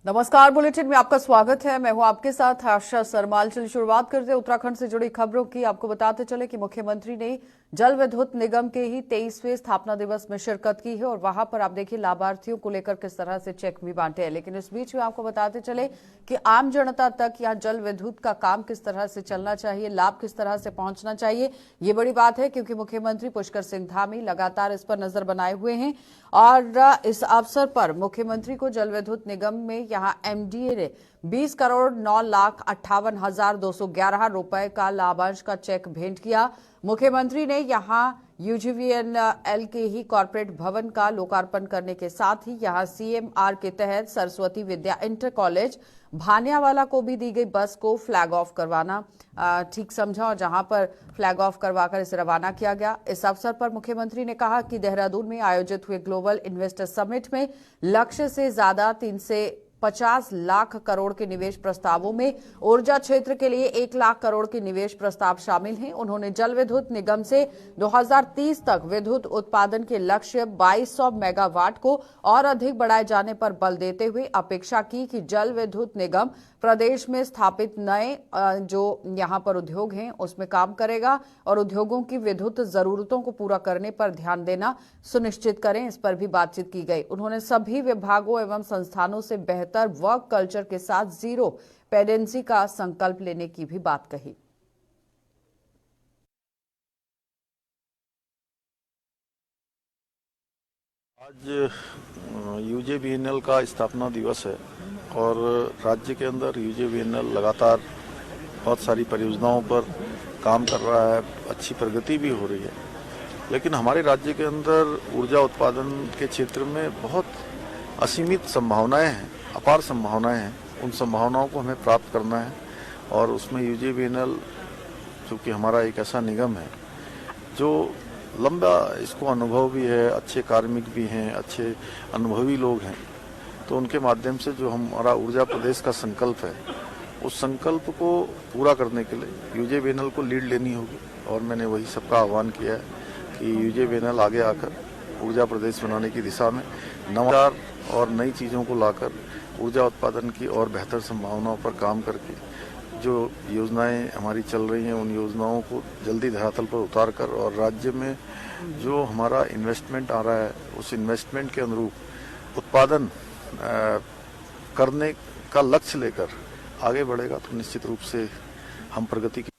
नमस्कार, बुलेटिन में आपका स्वागत है। मैं हूं आपके साथ आशा सरमाल। चलिए शुरुआत करते हैं उत्तराखंड से जुड़ी खबरों की। आपको बताते चले कि मुख्यमंत्री ने जल विद्युत निगम के ही 23वें स्थापना दिवस में शिरकत की है और वहां पर आप देखिए लाभार्थियों को लेकर किस तरह से चेक भी बांटे हैं। लेकिन इस बीच में आपको बताते चले कि आम जनता तक यहाँ जल विद्युत का काम किस तरह से चलना चाहिए, लाभ किस तरह से पहुंचना चाहिए, ये बड़ी बात है क्योंकि मुख्यमंत्री पुष्कर सिंह धामी लगातार इस पर नजर बनाए हुए हैं। और इस अवसर पर मुख्यमंत्री को जल विद्युत निगम में यहां एमडीए ने 20,09,58,211 रुपए का लाभांश का चेक भेंट किया। मुख्यमंत्री ने यहां यूजीवीएनएल के ही कॉर्पोरेट भवन का लोकार्पण करने के साथ ही यहां सीएमआर के तहत सरस्वती विद्या इंटर कॉलेज भानियावाला को भी दी गई बस को फ्लैग ऑफ करवाना ठीक समझा और जहां पर फ्लैग ऑफ करवाकर इसे रवाना किया गया। इस अवसर पर मुख्यमंत्री ने कहा कि देहरादून में आयोजित हुए ग्लोबल इन्वेस्टर समिट में लक्ष्य से ज्यादा 350 लाख करोड़ के निवेश प्रस्तावों में ऊर्जा क्षेत्र के लिए 1 लाख करोड़ के निवेश प्रस्ताव शामिल हैं। उन्होंने जल विद्युत निगम से 2030 तक विद्युत उत्पादन के लक्ष्य 2200 मेगावाट को और अधिक बढ़ाए जाने पर बल देते हुए अपेक्षा की कि जल विद्युत निगम प्रदेश में स्थापित नए जो यहां पर उद्योग हैं उसमें काम करेगा और उद्योगों की विद्युत जरूरतों को पूरा करने पर ध्यान देना सुनिश्चित करें। इस पर भी बातचीत की गई। उन्होंने सभी विभागों एवं संस्थानों से बेहतर वर्क कल्चर के साथ जीरो पेडेंसी का संकल्प लेने की भी बात कही। आज यूजेवीएनएल का स्थापना दिवस है और राज्य के अंदर यूजेवीएनएल लगातार बहुत सारी परियोजनाओं पर काम कर रहा है, अच्छी प्रगति भी हो रही है। लेकिन हमारे राज्य के अंदर ऊर्जा उत्पादन के क्षेत्र में बहुत असीमित संभावनाएं हैं, अपार संभावनाएं हैं। उन संभावनाओं को हमें प्राप्त करना है और उसमें यूजेवीएनएल चूँकि हमारा एक ऐसा निगम है जो लंबा इसको अनुभव भी है, अच्छे कार्मिक भी हैं, अच्छे अनुभवी लोग हैं, तो उनके माध्यम से जो हमारा ऊर्जा प्रदेश का संकल्प है उस संकल्प को पूरा करने के लिए यूजेवीएनएल को लीड लेनी होगी। और मैंने वही सबका आह्वान किया है कि यूजेवीएनएल आगे आकर ऊर्जा प्रदेश बनाने की दिशा में नवाचार और नई चीज़ों को लाकर ऊर्जा उत्पादन की और बेहतर संभावनाओं पर काम करके जो योजनाएं हमारी चल रही हैं उन योजनाओं को जल्दी धरातल पर उतार कर और राज्य में जो हमारा इन्वेस्टमेंट आ रहा है उस इन्वेस्टमेंट के अनुरूप उत्पादन करने का लक्ष्य लेकर आगे बढ़ेगा तो निश्चित रूप से हम प्रगति की।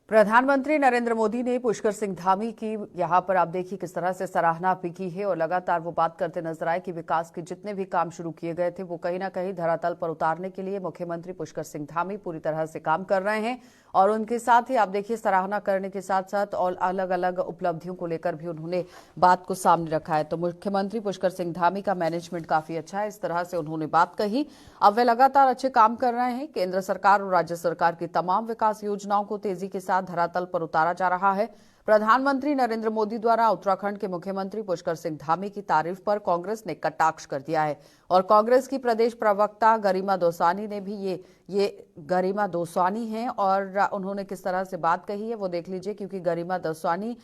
प्रधानमंत्री नरेंद्र मोदी ने पुष्कर सिंह धामी की यहां पर आप देखिए किस तरह से सराहना भी की है और लगातार वो बात करते नजर आए कि विकास के जितने भी काम शुरू किए गए थे वो कहीं ना कहीं धरातल पर उतारने के लिए मुख्यमंत्री पुष्कर सिंह धामी पूरी तरह से काम कर रहे हैं। और उनके साथ ही आप देखिए सराहना करने के साथ साथ और अलग अलग उपलब्धियों को लेकर भी उन्होंने बात को सामने रखा है। तो मुख्यमंत्री पुष्कर सिंह धामी का मैनेजमेंट काफी अच्छा है, इस तरह से उन्होंने बात कही। अब वे लगातार अच्छे काम कर रहे हैं। केंद्र सरकार और राज्य सरकार की तमाम विकास योजनाओं को तेजी के साथ धरातल पर उतारा जा रहा है। प्रधानमंत्री नरेंद्र मोदी द्वारा उत्तराखंड के मुख्यमंत्री पुष्कर सिंह धामी की तारीफ पर कांग्रेस ने कटाक्ष कर दिया है और कांग्रेस की प्रदेश प्रवक्ता गरिमा दोसानी ने भी ये गरिमा दोसानी हैं और उन्होंने किस तरह से बात कही है वो देख लीजिए। क्योंकि गरिमा दोसानी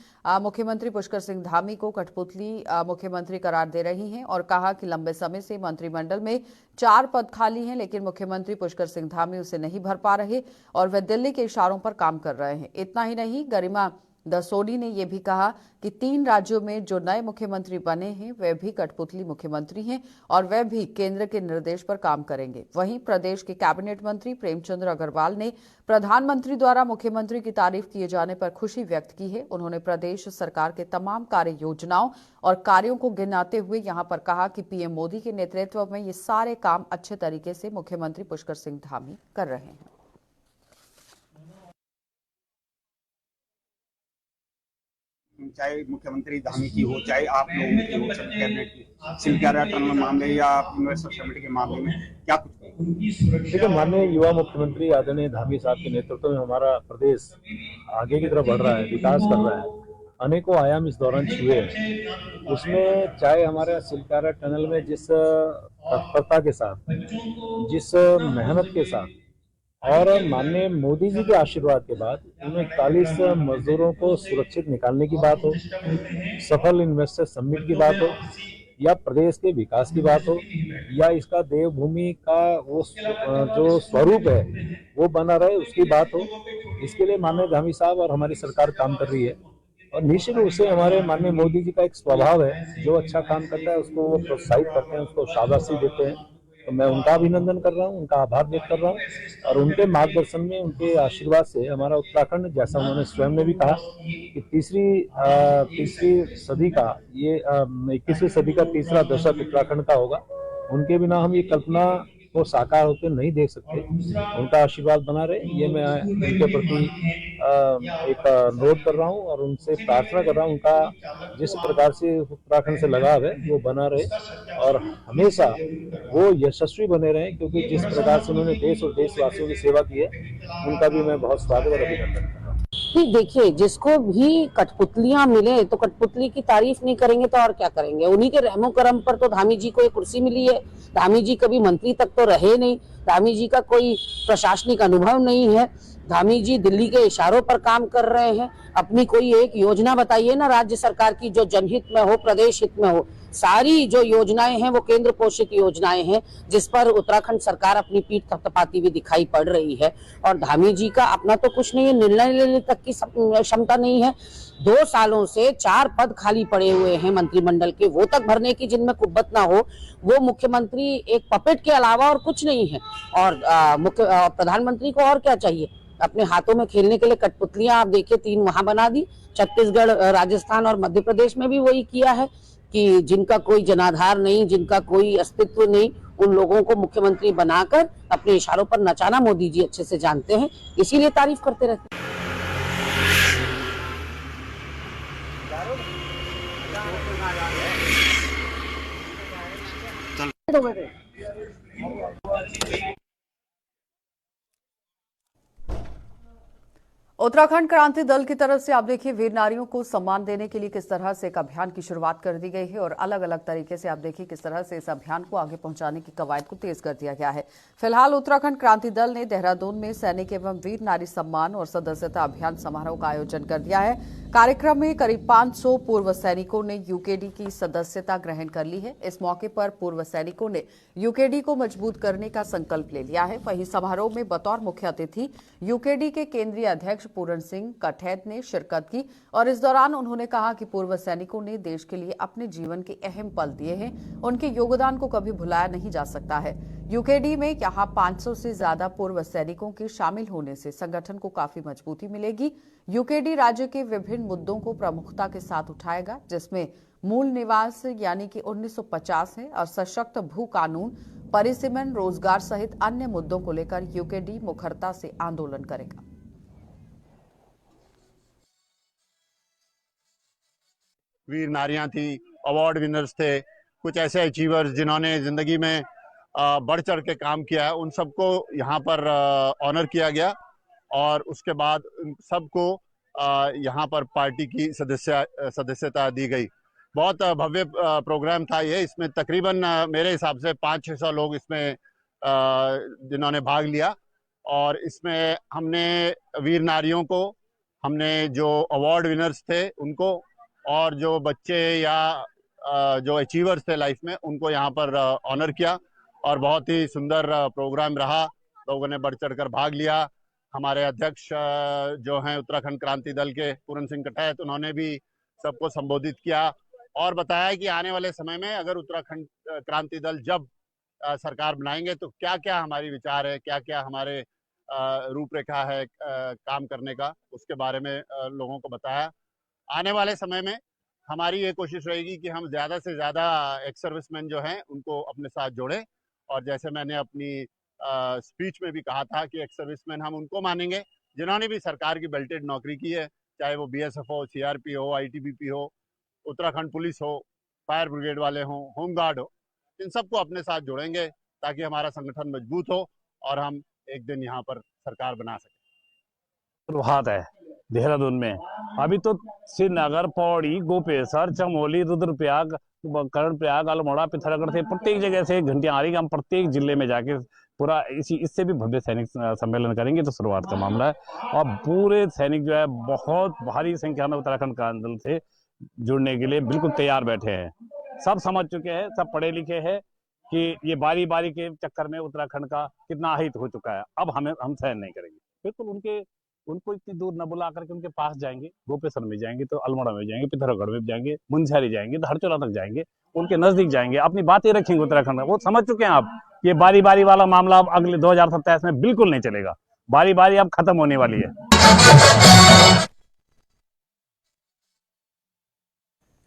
मुख्यमंत्री पुष्कर सिंह धामी को कठपुतली मुख्यमंत्री करार दे रही हैं और कहा कि लंबे समय से मंत्रिमंडल में 4 पद खाली हैं लेकिन मुख्यमंत्री पुष्कर सिंह धामी उसे नहीं भर पा रहे और वे दिल्ली के इशारों पर काम कर रहे हैं। इतना ही नहीं, गरिमा दसोनी ने यह भी कहा कि 3 राज्यों में जो नए मुख्यमंत्री बने हैं वे भी कठपुतली मुख्यमंत्री हैं और वे भी केंद्र के निर्देश पर काम करेंगे। वहीं प्रदेश के कैबिनेट मंत्री प्रेमचंद्र अग्रवाल ने प्रधानमंत्री द्वारा मुख्यमंत्री की तारीफ किए जाने पर खुशी व्यक्त की है। उन्होंने प्रदेश सरकार के तमाम कार्य योजनाओं और कार्यों को गिनाते हुए यहां पर कहा कि पीएम मोदी के नेतृत्व में ये सारे काम अच्छे तरीके से मुख्यमंत्री पुष्कर सिंह धामी कर रहे हैं। चाहे मुख्यमंत्री धामी की हो, चाहे आप लोगों की हो, कैबिनेट की सिलक्यारा टनल मामले या इन्वेस्टर समिट के मामले में क्या कुछ देखिए, माननीय युवा मुख्यमंत्री आदरणीय धामी साहब के नेतृत्व में हमारा प्रदेश आगे की तरफ बढ़ रहा है, विकास कर रहा है। अनेकों आयाम इस दौरान छुए हैं। उसमें चाहे हमारे सिलक्यारा टनल में जिस तत्परता के साथ, जिस मेहनत के साथ और माननीय मोदी जी के आशीर्वाद के बाद उन 41 मजदूरों को सुरक्षित निकालने की बात हो, सफल इन्वेस्टर समिट की बात हो, या प्रदेश के विकास की बात हो या इसका देवभूमि का वो जो स्वरूप है वो बना रहे उसकी बात हो, इसके लिए माननीय धामी साहब और हमारी सरकार काम कर रही है। और निश्चित रूप से हमारे माननीय मोदी जी का एक स्वभाव है, जो अच्छा काम करता है उसको वो प्रोत्साहित करते हैं, उसको शाबाशी देते हैं। तो मैं उनका अभिनंदन कर रहा हूँ, उनका आभार व्यक्त कर रहा हूँ और उनके मार्गदर्शन में, उनके आशीर्वाद से हमारा उत्तराखंड, जैसा उन्होंने स्वयं ने भी कहा कि तीसरी सदी का ये 21वीं सदी का तीसरा दशक उत्तराखंड का होगा। उनके बिना हम ये कल्पना को साकार होते नहीं देख सकते। उनका आशीर्वाद बना रहे, ये मैं उनके प्रति एक अनुरोध कर रहा हूँ और उनसे प्रार्थना कर रहा हूँ। उनका जिस प्रकार से उत्तराखंड से लगाव है वो बना रहे और हमेशा वो यशस्वी बने रहे, क्योंकि जिस प्रकार से उन्होंने देश और देशवासियों की सेवा की है, उनका भी मैं बहुत स्वागत और अभिनंदन करता हूँ। नहीं, देखिए, जिसको भी कठपुतलियां मिले तो कठपुतली की तारीफ नहीं करेंगे तो और क्या करेंगे। उन्हीं के रहमो करम पर तो धामी जी को एक कुर्सी मिली है। धामी जी कभी मंत्री तक तो रहे नहीं, धामी जी का कोई प्रशासनिक अनुभव नहीं है। धामी जी दिल्ली के इशारों पर काम कर रहे हैं। अपनी कोई एक योजना बताइए ना राज्य सरकार की जो जनहित में हो, प्रदेश हित में हो। सारी जो योजनाएं हैं वो केंद्र पोषित योजनाएं हैं, जिस पर उत्तराखंड सरकार अपनी पीठ थपथपाती हुई दिखाई पड़ रही है। और धामी जी का अपना तो कुछ नहीं है, निर्णय लेने तक की क्षमता नहीं है। 2 सालों से 4 पद खाली पड़े हुए हैं मंत्रिमंडल के, वो तक भरने की जिनमें कुब्बत ना हो। वो मुख्यमंत्री एक पपेट के अलावा और कुछ नहीं है। और प्रधानमंत्री को और क्या चाहिए? अपने हाथों में खेलने के लिए कठपुतलियां आप देखिए 3 वहां बना दी। छत्तीसगढ़, राजस्थान और मध्य प्रदेश में भी वही किया है कि जिनका कोई जनाधार नहीं, जिनका कोई अस्तित्व नहीं, उन लोगों को मुख्यमंत्री बनाकर अपने इशारों पर नचाना मोदी जी अच्छे से जानते हैं, इसीलिए तारीफ करते रहते हैं। उत्तराखंड क्रांति दल की तरफ से आप देखिए वीर नारियों को सम्मान देने के लिए किस तरह से एक अभियान की शुरुआत कर दी गई है और अलग अलग तरीके से आप देखिए किस तरह से इस अभियान को आगे पहुंचाने की कवायद को तेज कर दिया गया है। फिलहाल उत्तराखंड क्रांति दल ने देहरादून में सैनिक एवं वीर नारी सम्मान और सदस्यता अभियान समारोह का आयोजन कर दिया है। कार्यक्रम में करीब 500 पूर्व सैनिकों ने यूकेडी की सदस्यता ग्रहण कर ली है। इस मौके पर पूर्व सैनिकों ने यूकेडी को मजबूत करने का संकल्प ले लिया है। वहीं समारोह में बतौर मुख्य अतिथि यूकेडी के केंद्रीय अध्यक्ष पूरण सिंह कठैत ने शिरकत की और इस दौरान उन्होंने कहा कि पूर्व सैनिकों ने देश के लिए अपने जीवन के अहम पल दिए हैं, उनके योगदान को कभी भुलाया नहीं जा सकता है। यूकेडी में यहां 500 से ज्यादा पूर्व सैनिकों के शामिल होने से संगठन को काफी मजबूती मिलेगी। यूकेडी राज्य के विभिन्न मुद्दों को प्रमुखता के साथ उठाएगा, जिसमें मूल निवास यानी कि 1950 है और सशक्त भू कानून, परिसीमन, रोजगार सहित अन्य मुद्दों को लेकर यूकेडी मुखरता से आंदोलन करेगा। वीर नारियां थी, अवार्ड विनर्स थे, कुछ ऐसे अचीवर्स जिन्होंने जिंदगी में बढ़ चढ़ के काम किया है, उन सबको यहाँ पर ऑनर किया गया और उसके बाद उन सबको यहाँ पर पार्टी की सदस्यता दी गई। बहुत भव्य प्रोग्राम था ये। इसमें तकरीबन मेरे हिसाब से 500-600 लोग इसमें जिन्होंने भाग लिया और इसमें हमने वीर नारियों को, हमने जो अवार्ड विनर्स थे उनको और जो बच्चे या जो अचीवर्स थे लाइफ में, उनको यहाँ पर ऑनर किया और बहुत ही सुंदर प्रोग्राम रहा। लोगों ने बढ़ चढ़ कर भाग लिया। हमारे अध्यक्ष जो हैं उत्तराखंड क्रांति दल के पूरण सिंह कठैत, उन्होंने भी सबको संबोधित किया और बताया कि आने वाले समय में अगर उत्तराखंड क्रांति दल जब सरकार बनाएंगे तो क्या क्या हमारी विचार है, क्या क्या हमारे रूपरेखा है काम करने का, उसके बारे में लोगों को बताया। आने वाले समय में हमारी ये कोशिश रहेगी कि हम ज़्यादा से ज़्यादा एक्स सर्विसमैन जो हैं उनको अपने साथ जोड़ें और जैसे मैंने अपनी स्पीच में भी कहा था कि एक्स सर्विसमैन हम उनको मानेंगे जिन्होंने भी सरकार की बेल्टेड नौकरी की है, चाहे वो बीएसएफ हो, सीआरपी हो, आईटीबीपी हो, उत्तराखंड पुलिस हो, फायर ब्रिगेड वाले हों, होमगार्ड हो, इन सबको अपने साथ जोड़ेंगे ताकि हमारा संगठन मजबूत हो और हम एक दिन यहाँ पर सरकार बना सकें। हाथ है देहरादून में अभी तो श्रीनगर, पौड़ी, गोपेसर, चमोली, रुद्रप्रयाग, कर्णप्रयाग, अल्मोड़ा, पिथौरागढ़ से प्रत्येक जगह से घंटियां आ रही। हम प्रत्येक जिले में जाके पूरा इससे भी भव्य सैनिक सम्मेलन करेंगे। तो शुरुआत का मामला है और पूरे सैनिक जो है बहुत भारी संख्या में उत्तराखंड क्रांति दल से जुड़ने के लिए बिल्कुल तैयार बैठे हैं। सब समझ चुके हैं, सब पढ़े लिखे हैं कि ये बारी बारी के चक्कर में उत्तराखंड का कितना अहित हो चुका है। अब हम सहन नहीं करेंगे। बिल्कुल उनको इतनी दूर न बुला करके उनके पास जाएंगे, गोपेश्वर में जाएंगे तो अल्मोड़ा में जाएंगे, पिथौरागढ़ में जाएंगे, मुंशियारी जाएंगे, धारचूला तक जाएंगे, उनके नजदीक जाएंगे, अपनी बातें रखेंगे उत्तराखंड में। वो समझ चुके हैं आप, ये बारी बारी वाला मामला अब अगले 2027 में बिल्कुल नहीं चलेगा। बारी बारी अब खत्म होने वाली है।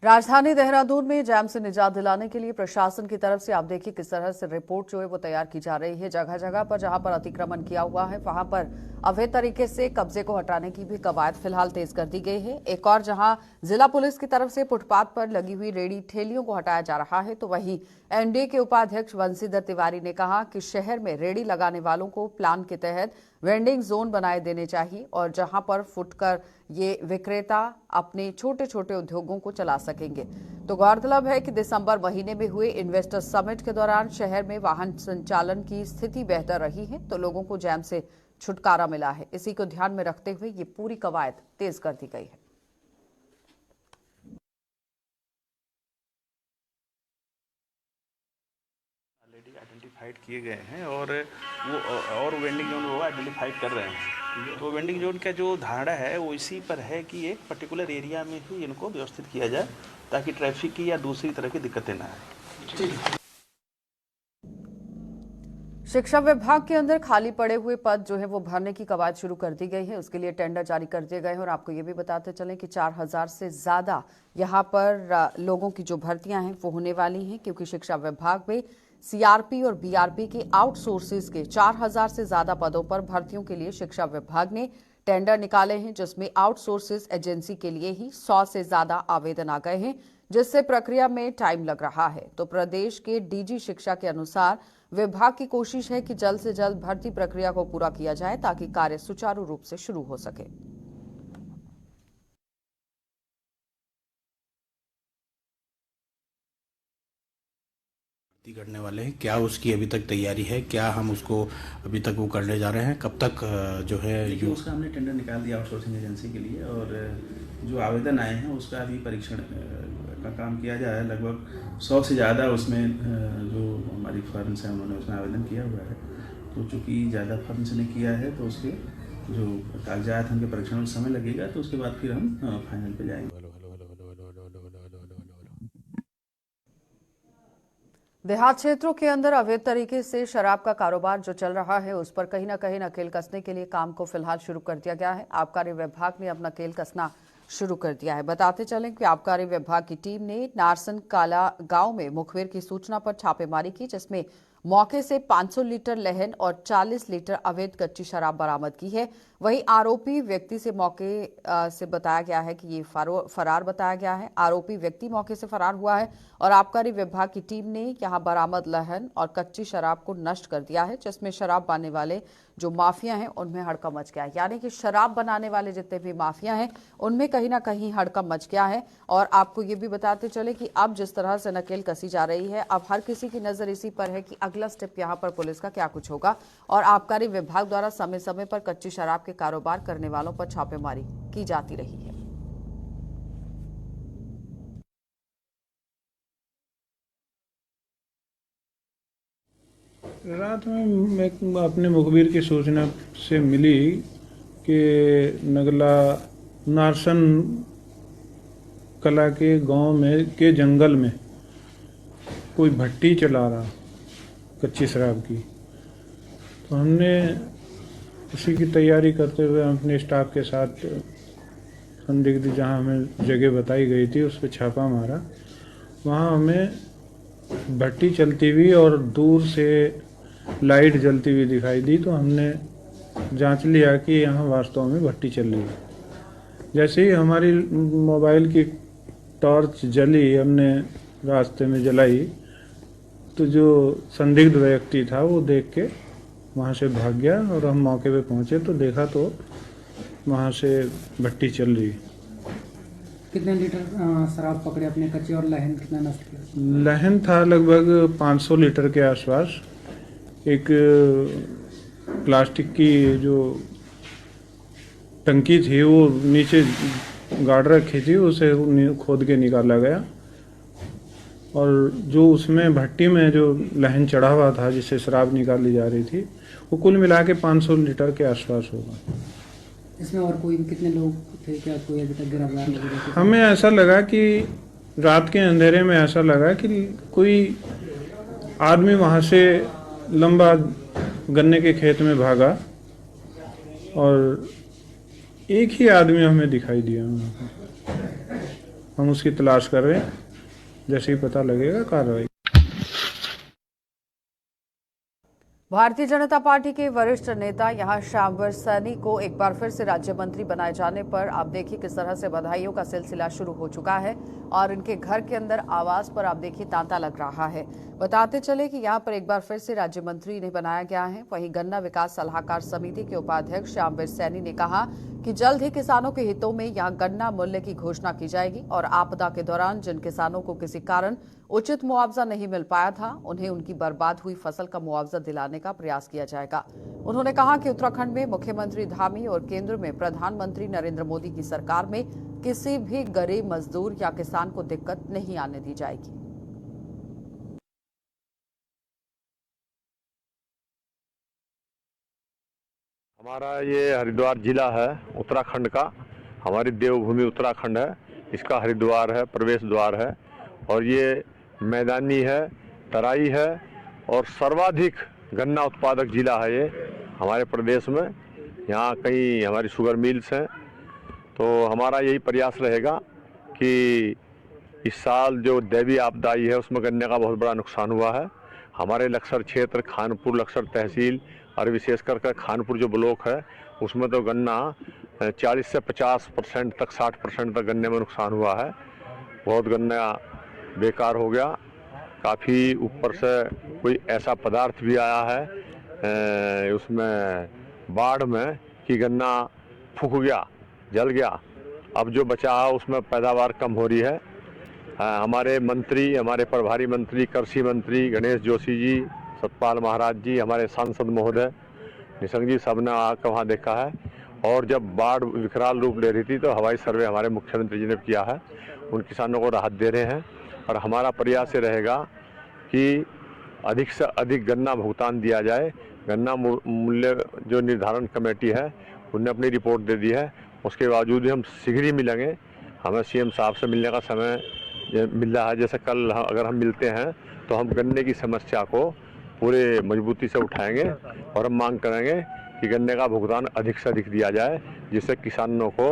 राजधानी देहरादून में जैम से निजात दिलाने के लिए प्रशासन की तरफ से आप देखिए किस तरह से रिपोर्ट जो है वो तैयार की जा रही है। जगह जगह पर जहां पर अतिक्रमण किया हुआ है वहां पर अवैध तरीके से कब्जे को हटाने की भी कवायद फिलहाल तेज कर दी गई है। एक और जहां जिला पुलिस की तरफ से फुटपाथ पर लगी हुई रेडी ठेलियों को हटाया जा रहा है, तो वहीं एनडीए के उपाध्यक्ष बंशीधर तिवारी ने कहा कि शहर में रेडी लगाने वालों को प्लान के तहत वेंडिंग जोन बनाए देने चाहिए और जहां पर फुटकर ये विक्रेता अपने छोटे छोटे उद्योगों को चला सकेंगे। तो गौरतलब है कि दिसंबर महीने में हुए इन्वेस्टर समिट के दौरान शहर में वाहन संचालन की स्थिति बेहतर रही है, तो लोगों को जैम से छुटकारा मिला है। इसी को ध्यान में रखते हुए ये पूरी कवायद तेज कर दी गई है। आइडेंटिफाइड किए गए हैं और वेंडिंग जोन वो आइडेंटिफाइड कर रहे हैं। तो वेंडिंग जोन का जो धारणा है वो इसी पर है कि एक पर्टिकुलर एरिया में ही इनको व्यवस्थित किया जाए ताकि ट्रैफिक की या दूसरी तरह की दिक्कतें ना आए। शिक्षा विभाग के अंदर खाली पड़े हुए पद जो है वो भरने की कवायद शुरू कर दी गई है। उसके लिए टेंडर जारी कर दिए गए हैं और आपको ये भी बताते चलें कि 4000 से ज्यादा यहाँ पर लोगों की जो भर्तियां हैं वो होने वाली हैं, क्योंकि शिक्षा विभाग में सीआरपी और बीआरपी के आउटसोर्सेज के 4000 से ज्यादा पदों पर भर्तियों के लिए शिक्षा विभाग ने टेंडर निकाले हैं, जिसमें आउटसोर्सेज एजेंसी के लिए ही 100 से ज्यादा आवेदन आ गए हैं, जिससे प्रक्रिया में टाइम लग रहा है। तो प्रदेश के डीजी शिक्षा के अनुसार विभाग की कोशिश है कि जल्द से जल्द भर्ती प्रक्रिया को पूरा किया जाए ताकि कार्य सुचारू रूप से शुरू हो सके। करने वाले हैं, क्या उसकी अभी तक तैयारी है, क्या हम उसको अभी तक वो करने जा रहे हैं, कब तक जो है देखिए उसका हमने टेंडर निकाल दिया आउटसोर्सिंग एजेंसी के लिए और जो आवेदन आए हैं उसका अभी परीक्षण का काम किया जा रहा है। लगभग 100 से ज़्यादा उसमें जो हमारी फर्म्स हैं उन्होंने उसमें आवेदन किया हुआ है। तो चूँकि ज़्यादा फर्म्स ने किया है तो उसके जो कागजात उनके परीक्षण में समय लगेगा, तो उसके बाद फिर हम फाइनल पे जाएंगे। देहात क्षेत्रों के अंदर अवैध तरीके से शराब का कारोबार जो चल रहा है उस पर कहीं ना कहीं नकेल कसने के लिए काम को फिलहाल शुरू कर दिया गया है। आबकारी विभाग ने अपना नकेल कसना शुरू कर दिया है। बताते चलें कि आबकारी विभाग की टीम ने नारसन काला गांव में मुखबिर की सूचना पर छापेमारी की, जिसमें मौके से 500 लीटर लहन और 40 लीटर अवैध कच्ची शराब बरामद की है। वहीं आरोपी व्यक्ति से मौके से बताया गया है कि ये फरार बताया गया है। आरोपी व्यक्ति मौके से फरार हुआ है और आबकारी विभाग की टीम ने यहां बरामद लहन और कच्ची शराब को नष्ट कर दिया है, जिसमें शराब बनाने वाले जो माफिया हैं उनमें हड़कंप मच गया है। यानी कि शराब बनाने वाले जितने भी माफिया हैं उनमें कहीं ना कहीं हड़कंप मच गया है। और आपको ये भी बताते चले कि अब जिस तरह से नकेल कसी जा रही है, अब हर किसी की नजर इसी पर है कि अगला स्टेप यहाँ पर पुलिस का क्या कुछ होगा। और आबकारी विभाग द्वारा समय समय पर कच्ची शराब के कारोबार करने वालों पर छापेमारी की जाती रही है। रात में मैं अपने मुखबिर की सूचना से मिली कि नगला नारसन कला के गांव में के जंगल में कोई भट्टी चला रहा कच्ची शराब की। तो हमने उसी की तैयारी करते हुए अपने स्टाफ के साथ संदिग्ध जहां हमें जगह बताई गई थी उस पर छापा मारा। वहां हमें भट्टी चलती हुई और दूर से लाइट जलती हुई दिखाई दी, तो हमने जांच लिया कि यहाँ वास्तव में भट्टी चल रही है। जैसे ही हमारी मोबाइल की टॉर्च जली, हमने रास्ते में जलाई, तो जो संदिग्ध व्यक्ति था वो देख के वहाँ से भाग गया और हम मौके पे पहुँचे तो देखा तो वहाँ से भट्टी चल रही। कितने लीटर शराब पकड़े अपने कच्चे और लहन कितना नष्ट किया? लहन था लगभग 500 लीटर के आसपास। एक प्लास्टिक की जो टंकी थी वो नीचे गाड़ रखी थी, उसे खोद के निकाला गया और जो उसमें भट्टी में जो लहन चढ़ा हुआ था जिससे शराब निकाली जा रही थी वो कुल मिला के 500 लीटर के आसपास होगा। इसमें और कोई कितने लोग थे, क्या कोई अभी तक गिरफ्तार वगैरह? हमें ऐसा लगा कि रात के अंधेरे में ऐसा लगा कि कोई आदमी वहाँ से लंबा गन्ने के खेत में भागा और एक ही आदमी हमें दिखाई दिया। हम उसकी तलाश कर रहे हैं, जैसे ही पता लगेगा कार्रवाई। भारतीय जनता पार्टी के वरिष्ठ नेता यहां श्यामवर सैनी को एक बार फिर से राज्य मंत्री बनाए जाने पर आप देखिए किस तरह से बधाइयों का सिलसिला शुरू हो चुका है और इनके घर के अंदर आवास पर आप देखिए तांता लग रहा है। बताते चले कि यहां पर एक बार फिर से राज्य मंत्री इन्हें बनाया गया है। वहीं गन्ना विकास सलाहकार समिति के उपाध्यक्ष श्यामवर सैनी ने कहा कि जल्द ही किसानों के हितों में यहां गन्ना मूल्य की घोषणा की जाएगी और आपदा के दौरान जिन किसानों को किसी कारण उचित मुआवजा नहीं मिल पाया था उन्हें उनकी बर्बाद हुई फसल का मुआवजा दिलाने का प्रयास किया जाएगा। उन्होंने कहा कि उत्तराखंड में मुख्यमंत्री धामी और केंद्र में प्रधानमंत्री नरेंद्र मोदी की सरकार में किसी भी गरीब मजदूर या किसान को दिक्कत नहीं आने दी जाएगी। हमारा ये हरिद्वार जिला है उत्तराखंड का, हमारी देवभूमि उत्तराखंड है, इसका हरिद्वार है, प्रवेश द्वार है और ये मैदानी है, तराई है और सर्वाधिक गन्ना उत्पादक जिला है ये हमारे प्रदेश में। यहाँ कई हमारी शुगर मिल्स हैं, तो हमारा यही प्रयास रहेगा कि इस साल जो दैवीय आपदा आई है उसमें गन्ने का बहुत बड़ा नुकसान हुआ है। हमारे लक्सर क्षेत्र खानपुर लक्सर तहसील और विशेषकर खानपुर जो ब्लॉक है उसमें तो गन्ना 40 से 50% तक 60% तक गन्ने में नुकसान हुआ है। बहुत गन्ना बेकार हो गया। काफ़ी ऊपर से कोई ऐसा पदार्थ भी आया है उसमें बाढ़ में कि गन्ना फूक गया, जल गया। अब जो बचा है उसमें पैदावार कम हो रही है। हमारे मंत्री, हमारे प्रभारी मंत्री, कृषि मंत्री गणेश जोशी जी, सतपाल महाराज जी, हमारे सांसद महोदय निशंक जी, सबने आकर वहाँ देखा है और जब बाढ़ विकराल रूप ले रही थी तो हवाई सर्वे हमारे मुख्यमंत्री जी ने किया है। उन किसानों को राहत दे रहे हैं और हमारा प्रयास ये रहेगा कि अधिक से अधिक गन्ना भुगतान दिया जाए। गन्ना मूल्य जो निर्धारण कमेटी है उन्होंने अपनी रिपोर्ट दे दी है, उसके बावजूद भी हम शीघ्र ही मिलेंगे। हमें सीएम साहब से मिलने का समय मिल रहा है। जैसे कल अगर हम मिलते हैं तो हम गन्ने की समस्या को पूरे मजबूती से उठाएंगे और हम मांग करेंगे कि गन्ने का भुगतान अधिक से अधिक दिया जाए जिससे किसानों को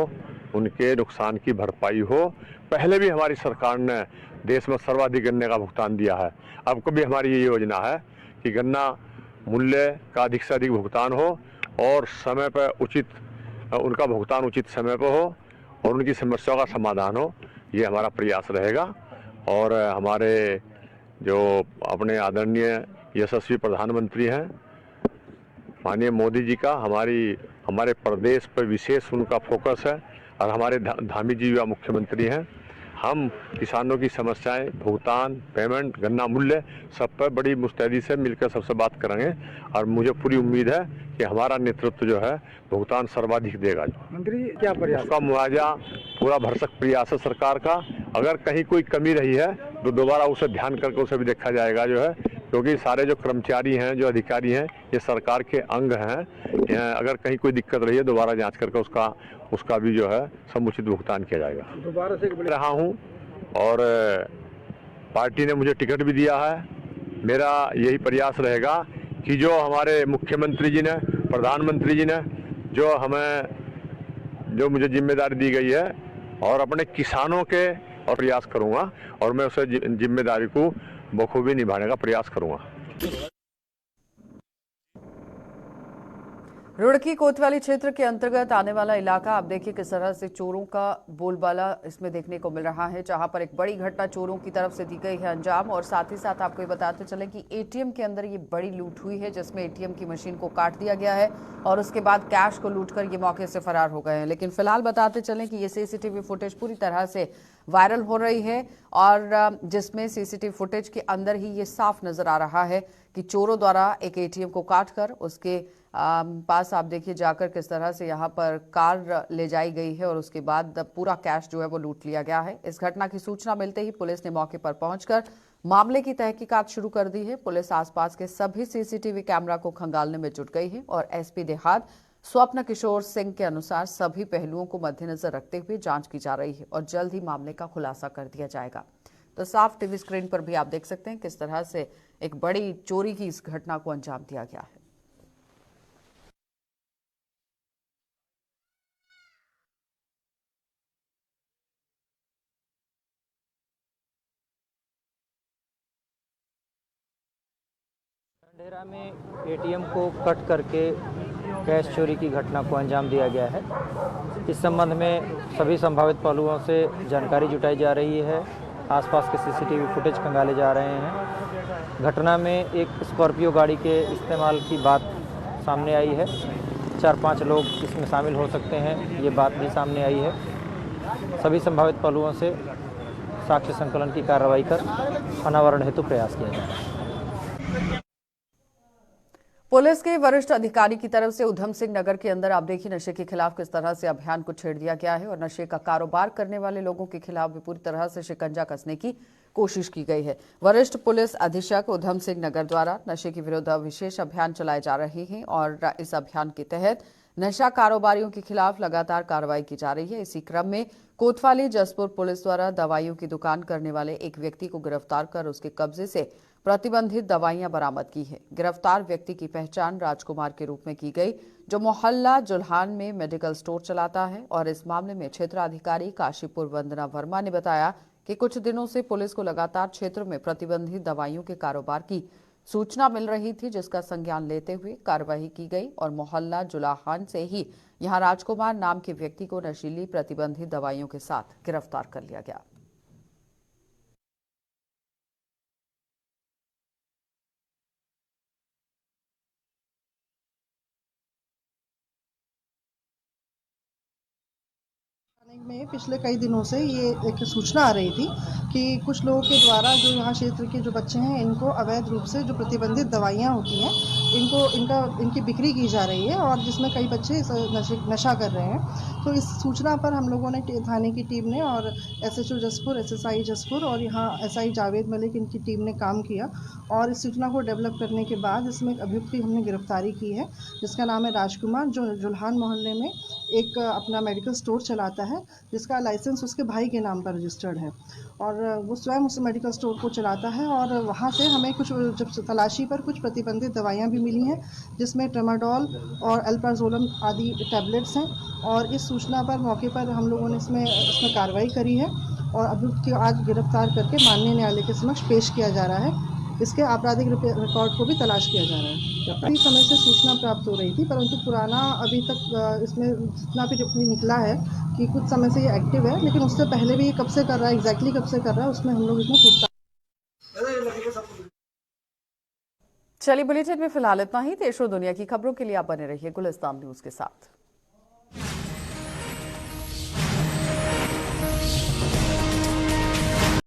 उनके नुकसान की भरपाई हो। पहले भी हमारी सरकार ने देश में सर्वाधिक गन्ने का भुगतान दिया है। अब को भी हमारी ये योजना है कि गन्ना मूल्य का अधिक से अधिक भुगतान हो और समय पर उनका भुगतान उचित समय पर हो और उनकी समस्याओं का समाधान हो। ये हमारा प्रयास रहेगा और हमारे जो अपने आदरणीय यशस्वी प्रधानमंत्री हैं माननीय मोदी जी का हमारे प्रदेश पर विशेष उनका फोकस है और हमारे धामी जी युवा मुख्यमंत्री हैं। हम किसानों की समस्याएं, भुगतान, पेमेंट, गन्ना मूल्य सब पर बड़ी मुस्तैदी से मिलकर सबसे बात करेंगे और मुझे पूरी उम्मीद है कि हमारा नेतृत्व जो है भुगतान सर्वाधिक देगा। मंत्री जी क्या प्रयास? उसका मुआवजा पूरा भरसक प्रयास है सरकार का। अगर कहीं कोई कमी रही है तो दोबारा उसे ध्यान करके उसे भी देखा जाएगा जो है, क्योंकि सारे जो कर्मचारी हैं, जो अधिकारी हैं, ये सरकार के अंग हैं। अगर कहीं कोई दिक्कत रही है दोबारा जांच करके उसका भी जो है समुचित भुगतान किया जाएगा। दोबारा से रहा हूँ और पार्टी ने मुझे टिकट भी दिया है। मेरा यही प्रयास रहेगा कि जो हमारे मुख्यमंत्री जी ने, प्रधानमंत्री जी ने जो मुझे जिम्मेदारी दी गई है और अपने किसानों के और प्रयास करूँगा और मैं उसे जिम्मेदारी को बखूबी निभाने का प्रयास करूँगा। रुड़की कोतवाली क्षेत्र के अंतर्गत आने वाला इलाका आप देखिए किस तरह से चोरों का बोलबाला इसमें देखने को मिल रहा है, जहां पर एक बड़ी घटना चोरों की तरफ से दी गई है अंजाम। और साथ ही साथ आपको ये बताते चले कि एटीएम के अंदर ये बड़ी लूट हुई है, जिसमें एटीएम की मशीन को काट दिया गया है और उसके बाद कैश को लूटकर ये मौके से फरार हो गए हैं। लेकिन फिलहाल बताते चलें कि ये सीसीटीवी फुटेज पूरी तरह से वायरल हो रही है और जिसमें सीसीटीवी फुटेज के अंदर ही ये साफ नजर आ रहा है कि चोरों द्वारा एक एटीएम को काटकर उसके पास आप देखिए जाकर किस तरह से यहाँ पर कार ले जाई गई है और उसके बाद पूरा कैश जो है वो लूट लिया गया है। इस घटना की सूचना मिलते ही पुलिस ने मौके पर पहुंचकर मामले की तहकीकात शुरू कर दी है। पुलिस आसपास के सभी सीसीटीवी कैमरा को खंगालने में जुट गई है और एसपी देहात स्वप्न किशोर सिंह के अनुसार सभी पहलुओं को मद्देनजर रखते हुए जांच की जा रही है और जल्द ही मामले का खुलासा कर दिया जाएगा। तो साफ टीवी स्क्रीन पर भी आप देख सकते हैं किस तरह से एक बड़ी चोरी की इस घटना को अंजाम दिया गया है। ढेरा में एटीएम को कट करके कैश चोरी की घटना को अंजाम दिया गया है। इस संबंध में सभी संभावित पहलुओं से जानकारी जुटाई जा रही है। आसपास के सीसीटीवी फुटेज खंगाले जा रहे हैं। घटना में एक स्कॉर्पियो गाड़ी के इस्तेमाल की बात सामने आई है। 4-5 लोग इसमें शामिल हो सकते हैं, ये बात भी सामने आई है। सभी संभावित पहलुओं से साक्ष्य संकलन की कार्रवाई कर अनावरण हेतु प्रयास किया जा रहा है। पुलिस के वरिष्ठ अधिकारी की तरफ से उधम सिंह नगर के अंदर आप देखिए नशे के खिलाफ किस तरह से अभियान को छेड़ दिया गया है और नशे का कारोबार करने वाले लोगों के खिलाफ भी पूरी तरह से शिकंजा कसने की कोशिश की गई है। वरिष्ठ पुलिस अधीक्षक उधम सिंह नगर द्वारा नशे के विरुद्ध विशेष अभियान चलाए जा रहे हैं और इस अभियान के तहत नशा कारोबारियों के खिलाफ लगातार कार्रवाई की जा रही है। इसी क्रम में कोतवाली जसपुर पुलिस द्वारा दवाइयों की दुकान करने वाले एक व्यक्ति को गिरफ्तार कर उसके कब्जे से प्रतिबंधित दवाइयां बरामद की है। गिरफ्तार व्यक्ति की पहचान राजकुमार के रूप में की गई, जो मोहल्ला जुल्हान में मेडिकल स्टोर चलाता है। और इस मामले में क्षेत्राधिकारी काशीपुर वंदना वर्मा ने बताया कि कुछ दिनों से पुलिस को लगातार क्षेत्र में प्रतिबंधित दवाइयों के कारोबार की सूचना मिल रही थी, जिसका संज्ञान लेते हुए कार्रवाई की गई और मोहल्ला जुलाहान से ही यहां राजकुमार नाम के व्यक्ति को नशीली प्रतिबंधित दवाइयों के साथ गिरफ्तार कर लिया गया। में पिछले कई दिनों से ये एक सूचना आ रही थी कि कुछ लोगों के द्वारा जो यहाँ क्षेत्र के जो बच्चे हैं इनको अवैध रूप से जो प्रतिबंधित दवाइयाँ होती हैं इनकी बिक्री की जा रही है और जिसमें कई बच्चे नशा कर रहे हैं। तो इस सूचना पर हम लोगों ने थाने की टीम ने और SHO जसपुर, SSI जसपुर और यहाँ SI जावेद मलिक इनकी टीम ने काम किया और इस सूचना को डेवलप करने के बाद इसमें एक अभियुक्त की हमने गिरफ्तारी की है, जिसका नाम है राजकुमार, जो जुल्हान मोहल्ले में एक अपना मेडिकल स्टोर चलाता है, जिसका लाइसेंस उसके भाई के नाम पर रजिस्टर्ड है और वो स्वयं उस मेडिकल स्टोर को चलाता है। और वहाँ से हमें कुछ जब तलाशी पर कुछ प्रतिबंधित दवाइयाँ भी मिली हैं, जिसमें ट्रेमाडोल और अल्प्राजोलम आदि टैबलेट्स हैं और इस सूचना पर मौके पर हम लोगों ने इसमें कार्रवाई करी है और अभियुक्त को आज गिरफ्तार करके माननीय न्यायालय के समक्ष पेश किया जा रहा है। इसके आपराधिक रिकॉर्ड को भी तलाश किया जा रहा है। काफ़ी समय से सूचना प्राप्त हो रही थी, परंतु पुराना अभी तक इसमें जितना भी निकला है कि कुछ समय से ये एक्टिव है, लेकिन उससे पहले भी ये कब से कर रहा है, एग्जैक्टली कब से कर रहा है, उसमें हम लोग इसमें पूछताछ। चलिए बुलेटिन में फिलहाल इतना ही। देश और दुनिया की खबरों के लिए आप बने रहिए गुलिस्तान न्यूज के साथ।